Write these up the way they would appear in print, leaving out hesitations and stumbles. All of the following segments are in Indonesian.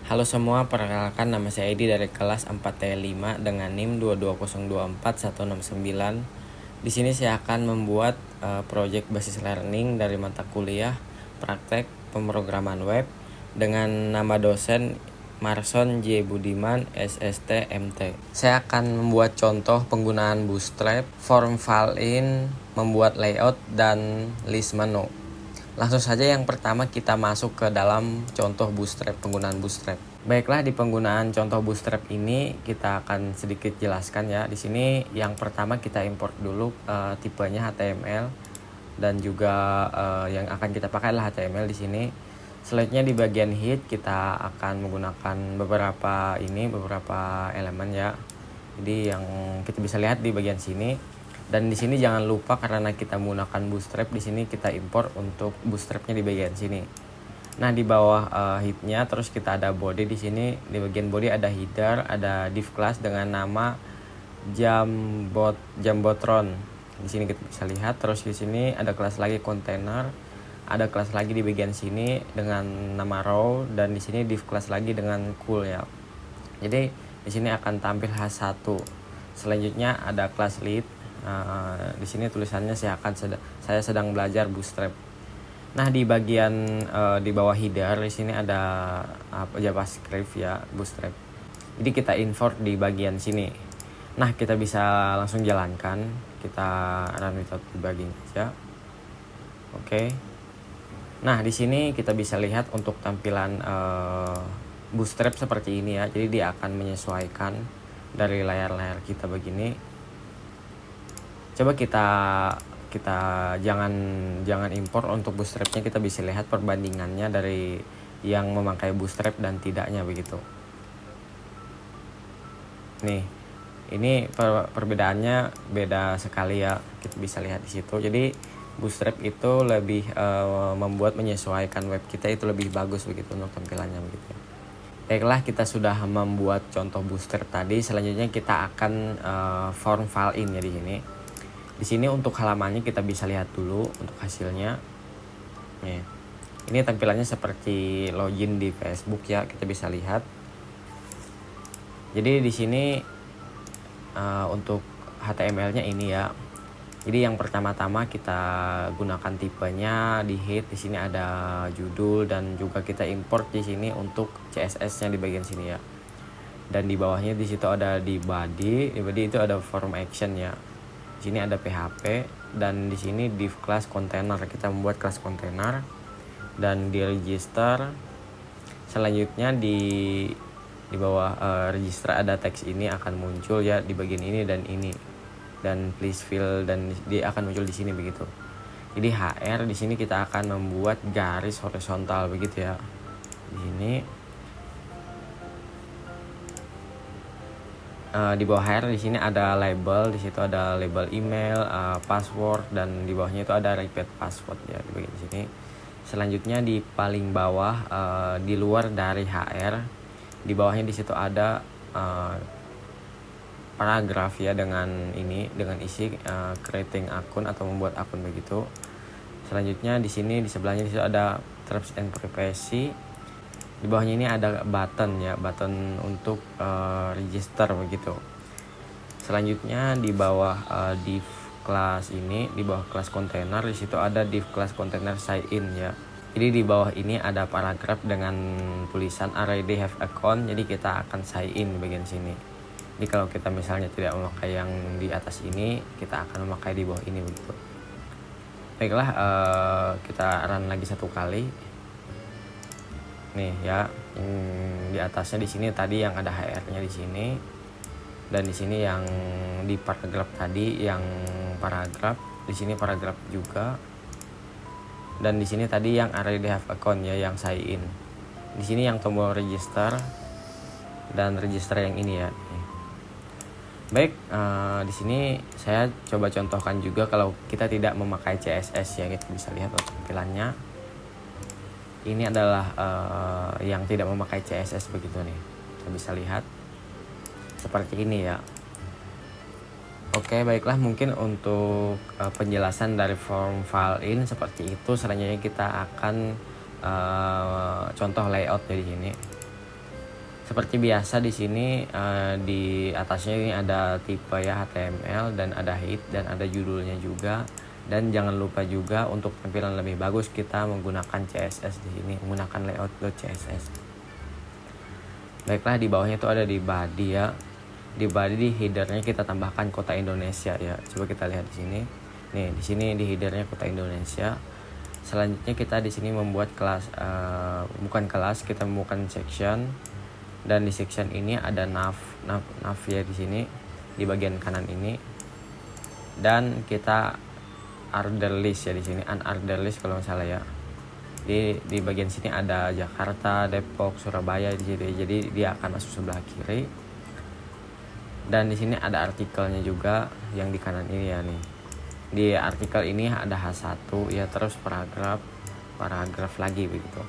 Halo semua, perkenalkan nama saya Edi dari kelas 4T5 dengan NIM 22024-169. Di sini saya akan membuat project basis learning dari mata kuliah praktek pemrograman web dengan nama dosen Marson J. Budiman SST MT. Saya akan membuat contoh penggunaan Bootstrap, form fill-in, membuat layout, dan list menu. Langsung saja yang pertama kita masuk ke dalam contoh Bootstrap, penggunaan Bootstrap. Baiklah, di penggunaan contoh Bootstrap ini kita akan sedikit jelaskan ya. Di sini yang pertama kita import dulu tipenya HTML dan juga yang akan kita pakai adalah HTML di sini. Selanjutnya di bagian head kita akan menggunakan beberapa elemen ya. Jadi yang kita bisa lihat di bagian sini. Dan di sini jangan lupa karena kita menggunakan Bootstrap, di sini kita import untuk Bootstrapnya di bagian sini. Nah, di bawah head-nya terus kita ada body di sini. Di bagian body ada header, ada div class dengan nama Jumbotron. Di sini kita bisa lihat. Terus di sini ada kelas lagi container, ada kelas lagi di bagian sini dengan nama row, dan di sini div class lagi dengan cool ya. Jadi di sini akan tampil H1. Selanjutnya ada kelas lead. Di sini tulisannya saya sedang belajar Bootstrap. Nah, di bagian di bawah header di sini ada JavaScript ya, Bootstrap. Jadi kita import di bagian sini. Nah, kita bisa langsung jalankan. Kita run without debugging aja. Oke. Nah, di sini kita bisa lihat untuk tampilan Bootstrap seperti ini ya. Jadi dia akan menyesuaikan dari layar-layar kita begini. Coba kita jangan import untuk Bootstrapnya, kita bisa lihat perbandingannya dari yang memakai Bootstrap dan tidaknya begitu. Nih, ini perbedaannya beda sekali ya, kita bisa lihat di situ. Jadi Bootstrap itu lebih membuat menyesuaikan web kita itu lebih bagus begitu untuk tampilannya begitu. Baiklah, kita sudah membuat contoh Bootstrap tadi. Selanjutnya kita akan form fill-in ya di sini. Di sini untuk halamannya kita bisa lihat dulu untuk hasilnya. Nih, ini tampilannya seperti login di Facebook ya, kita bisa lihat. Jadi di sini untuk HTML-nya ini ya. Jadi yang pertama-tama kita gunakan tipenya di head. Di sini ada judul dan juga kita import di sini untuk CSS-nya di bagian sini ya. Dan di bawahnya di situ ada di body. Di body itu ada form action ya. Di sini ada PHP dan di sini div class container. Kita membuat kelas container dan di register. Selanjutnya di bawah register ada teks ini akan muncul ya di bagian ini dan ini. Dan please fill, dan dia akan muncul di sini begitu. Jadi HR di sini kita akan membuat garis horizontal begitu ya. Di sini di bawah HR di sini ada label, di situ ada label email, password, dan di bawahnya itu ada repeat password ya di bagian sini. Selanjutnya di paling bawah di luar dari HR, di bawahnya di situ ada paragraf ya dengan isi creating akun atau membuat akun begitu. Selanjutnya di sini di sebelahnya di situ ada terms and privacy. Di bawahnya ini ada button ya, button untuk register begitu. Selanjutnya di bawah div class ini, di bawah kelas container di situ ada div class container sign in ya. Jadi di bawah ini ada paragraf dengan tulisan already have account. Jadi kita akan sign in di bagian sini. Jadi kalau kita misalnya tidak memakai yang di atas ini, kita akan memakai di bawah ini begitu. Baiklah, kita run lagi satu kali. Nih ya, di atasnya di sini tadi yang ada HR-nya di sini, dan di sini yang di paragraf tadi yang paragraf, di sini paragraf juga, dan di sini tadi yang already have account ya, yang sign in. Di sini yang tombol register dan register yang ini ya. Baik, di sini saya coba contohkan juga kalau kita tidak memakai CSS ya, kita bisa lihat tampilannya. Ini adalah yang tidak memakai CSS begitu nih. Kita bisa lihat seperti ini ya. Oke, baiklah, mungkin untuk penjelasan dari form fill-in seperti itu. Selanjutnya kita akan contoh layout di sini. Seperti biasa di sini di atasnya ini ada tipe ya HTML dan ada head dan ada judulnya juga. Dan jangan lupa juga untuk tampilan lebih bagus kita menggunakan CSS di sini, menggunakan layout.css. Baiklah, di bawahnya itu ada di body ya. Di body di headernya kita tambahkan kota Indonesia ya. Coba kita lihat di sini. Nih, di sini di headernya kota Indonesia. Selanjutnya kita di sini membuat kelas bukan kelas, kita membuat section. Dan di section ini ada nav ya di sini di bagian kanan ini. Dan kita order list ya di sini, unorder list kalau nggak salah ya. Di bagian sini ada Jakarta, Depok, Surabaya di sini. Jadi dia akan masuk sebelah kiri. Dan di sini ada artikelnya juga yang di kanan ini ya nih. Di artikel ini ada H1 ya, terus paragraf lagi begitu.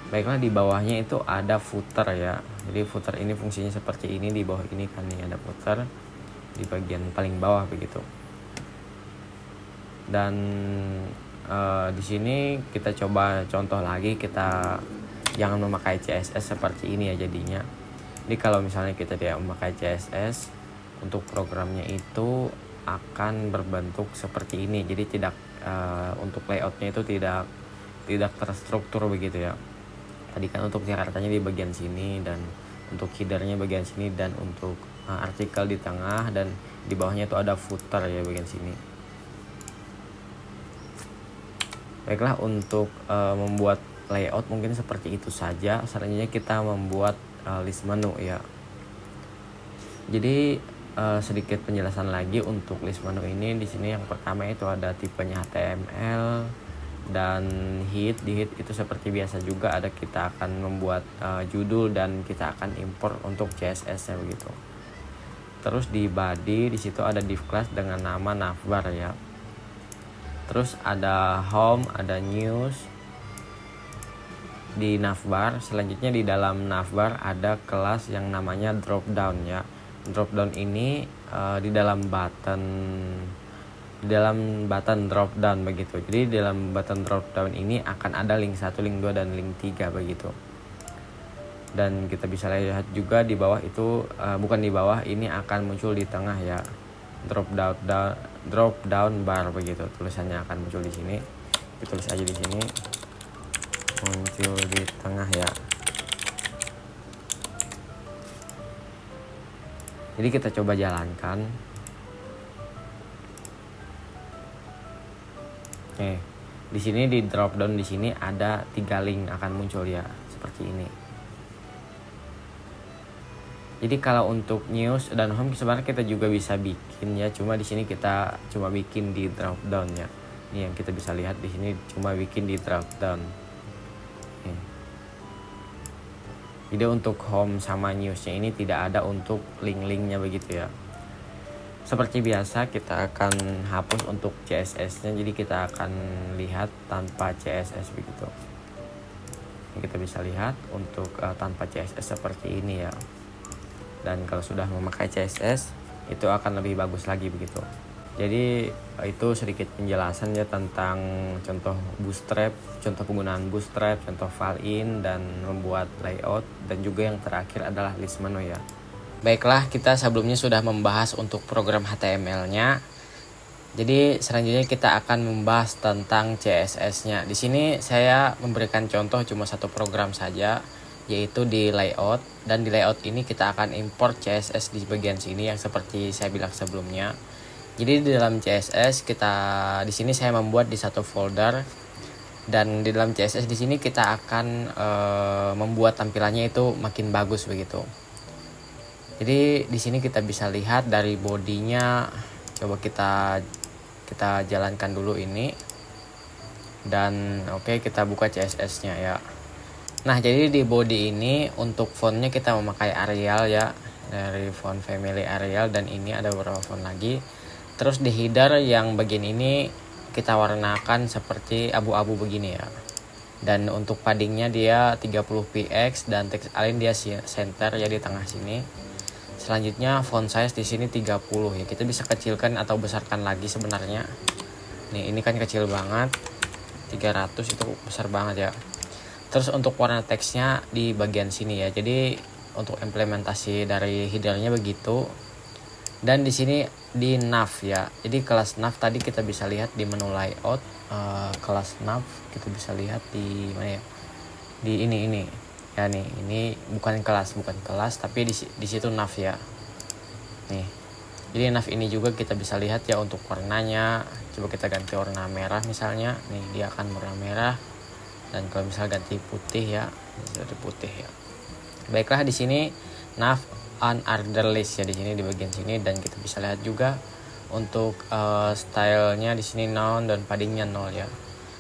Baiklah, di bawahnya itu ada footer ya. Jadi footer ini fungsinya seperti ini, di bawah ini kan nih ada footer di bagian paling bawah begitu. Dan di sini kita coba contoh lagi, kita jangan memakai CSS seperti ini ya jadinya. Jadi kalau misalnya kita tidak memakai CSS, untuk programnya itu akan berbentuk seperti ini. Jadi tidak untuk layoutnya itu tidak terstruktur begitu ya. Tadi kan untuk Jakartanya di bagian sini, dan untuk headernya bagian sini, dan untuk artikel di tengah, dan di bawahnya itu ada footer ya bagian sini. Baiklah, untuk membuat layout mungkin seperti itu saja. Selanjutnya kita membuat list menu ya. Jadi sedikit penjelasan lagi untuk list menu ini. Di sini yang pertama itu ada tipenya HTML dan head. Di head itu seperti biasa juga ada, kita akan membuat judul dan kita akan import untuk CSS-nya begitu. Terus di body di situ ada div class dengan nama navbar ya. Terus ada home, ada news di navbar. Selanjutnya di dalam navbar ada kelas yang namanya drop down ya. Drop down ini di dalam button drop down begitu. Jadi di dalam button drop down ini akan ada link 1, link 2 dan link 3 begitu. Dan kita bisa lihat juga di bawah itu bukan di bawah, ini akan muncul di tengah ya. Drop down bar begitu. Tulisannya akan muncul di sini. Kita tulis aja di sini. Muncul di tengah ya. Jadi kita coba jalankan. Di sini di drop down di sini ada 3 link akan muncul ya, seperti ini. Jadi kalau untuk news dan home sebenarnya kita juga bisa bikin ya, cuma di sini kita cuma bikin di drop down ya. Ini yang kita bisa lihat di sini cuma bikin di drop down. Jadi untuk home sama newsnya ini tidak ada untuk link-linknya begitu ya. Seperti biasa kita akan hapus untuk CSS-nya, jadi kita akan lihat tanpa CSS begitu. Ini kita bisa lihat untuk tanpa CSS seperti ini ya. Dan kalau sudah memakai CSS itu akan lebih bagus lagi begitu. Jadi itu sedikit penjelasan ya tentang contoh bootstrap, contoh penggunaan bootstrap, contoh file in dan membuat layout, dan juga yang terakhir adalah list menu ya. Baiklah, kita sebelumnya sudah membahas untuk program HTML-nya. Jadi selanjutnya kita akan membahas tentang CSS-nya. Di sini saya memberikan contoh cuma satu program saja, yaitu di layout. Dan di layout ini kita akan import CSS di bagian sini yang seperti saya bilang sebelumnya. Jadi di dalam CSS di sini saya membuat di satu folder, dan di dalam CSS di sini kita akan membuat tampilannya itu makin bagus begitu. Jadi di sini kita bisa lihat dari bodinya. Coba kita jalankan dulu ini. Dan oke, kita buka CSS-nya ya. Nah, jadi di body ini untuk fontnya kita memakai Arial ya, dari font family Arial, dan ini ada beberapa font lagi. Terus di header yang bagian ini kita warnakan seperti abu-abu begini ya. Dan untuk paddingnya dia 30 px dan text align dia center ya di tengah sini. Selanjutnya font size di sini 30 ya. Kita bisa kecilkan atau besarkan lagi sebenarnya. Nih, ini kan kecil banget. 300 itu besar banget ya. Terus untuk warna teksnya di bagian sini ya. Jadi untuk implementasi dari headernya begitu. Dan di sini di nav ya, jadi kelas nav tadi kita bisa lihat di menu layout. Kelas nav kita bisa lihat di mana ya, di ini ya nih, ini bukan kelas tapi di situ nav ya nih. Jadi nav ini juga kita bisa lihat ya untuk warnanya. Coba kita ganti warna merah misalnya, nih dia akan warna merah. Dan kalau misal ganti putih ya, jadi putih ya. Baiklah, di sini nav unordered list ya, di sini di bagian sini. Dan kita bisa lihat juga untuk stylenya di sini noun dan paddingnya 0 ya.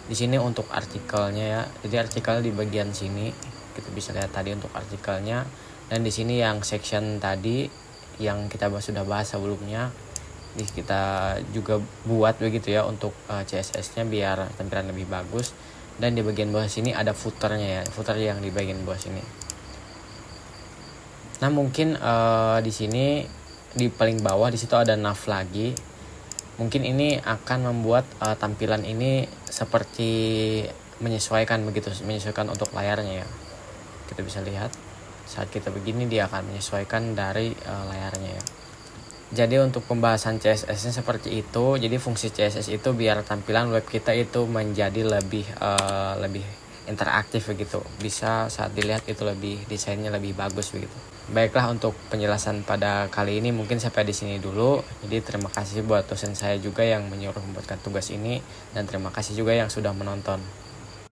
Di sini untuk artikelnya ya, jadi artikel di bagian sini kita bisa lihat tadi untuk artikelnya. Dan di sini yang section tadi yang kita sudah bahas sebelumnya, jadi kita juga buat begitu ya untuk CSS-nya biar tampilan lebih bagus. Dan di bagian bawah sini ada footernya ya, footer yang di bagian bawah sini. Nah mungkin di sini di paling bawah di situ ada nav lagi. Mungkin ini akan membuat tampilan ini seperti menyesuaikan untuk layarnya ya. Kita bisa lihat saat kita begini dia akan menyesuaikan dari layarnya ya. Jadi untuk pembahasan CSS-nya seperti itu. Jadi fungsi CSS itu biar tampilan web kita itu menjadi lebih interaktif begitu. Bisa saat dilihat itu lebih desainnya lebih bagus begitu. Baiklah, untuk penjelasan pada kali ini mungkin sampai di sini dulu. Jadi terima kasih buat dosen saya juga yang menyuruh membuatkan tugas ini, dan terima kasih juga yang sudah menonton.